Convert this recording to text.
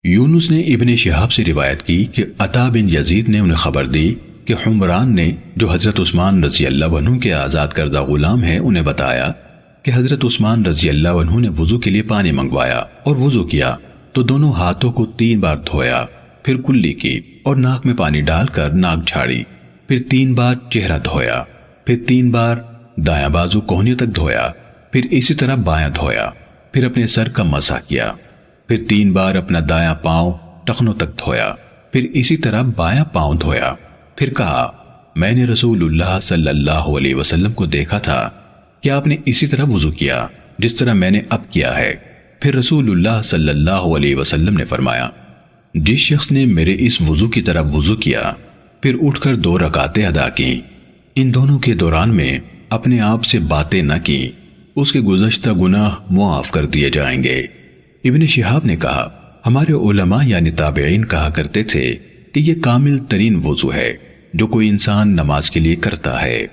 یونس نے ابن شہاب سے روایت کی کہ عطا بن یزید نے انہیں خبر دی کہ حمران نے جو حضرت عثمان رضی اللہ عنہ کے آزاد کردہ غلام ہیں انہیں بتایا کہ حضرت عثمان رضی اللہ عنہ نے وضو کے لیے پانی منگوایا اور وضو کیا تو دونوں ہاتھوں کو 3 بار دھویا، پھر کلی کی اور ناک میں پانی ڈال کر ناک جھاڑی، پھر 3 بار چہرہ دھویا، پھر 3 بار دایاں بازو کوہنی تک دھویا، پھر اسی طرح بایاں دھویا، پھر اپنے سر کا مسح کیا، پھر 3 بار اپنا دایاں پاؤں ٹخنوں تک دھویا، پھر اسی طرح بایاں پاؤں دھویا، پھر کہا میں نے رسول اللہ صلی اللہ علیہ وسلم کو دیکھا تھا کہ آپ نے اسی طرح وضو کیا جس طرح میں نے اب کیا ہے۔ پھر رسول اللہ صلی اللہ علیہ وسلم نے فرمایا جس شخص نے میرے اس وضو کی طرح وضو کیا پھر اٹھ کر 2 رکعتیں ادا کی، ان دونوں کے دوران میں اپنے آپ سے باتیں نہ کی، اس کے گزشتہ گناہ معاف کر دیے جائیں گے۔ ابن شہاب نے کہا ہمارے علماء یعنی تابعین کہا کرتے تھے کہ یہ کامل ترین وضو ہے جو کوئی انسان نماز کے لیے کرتا ہے۔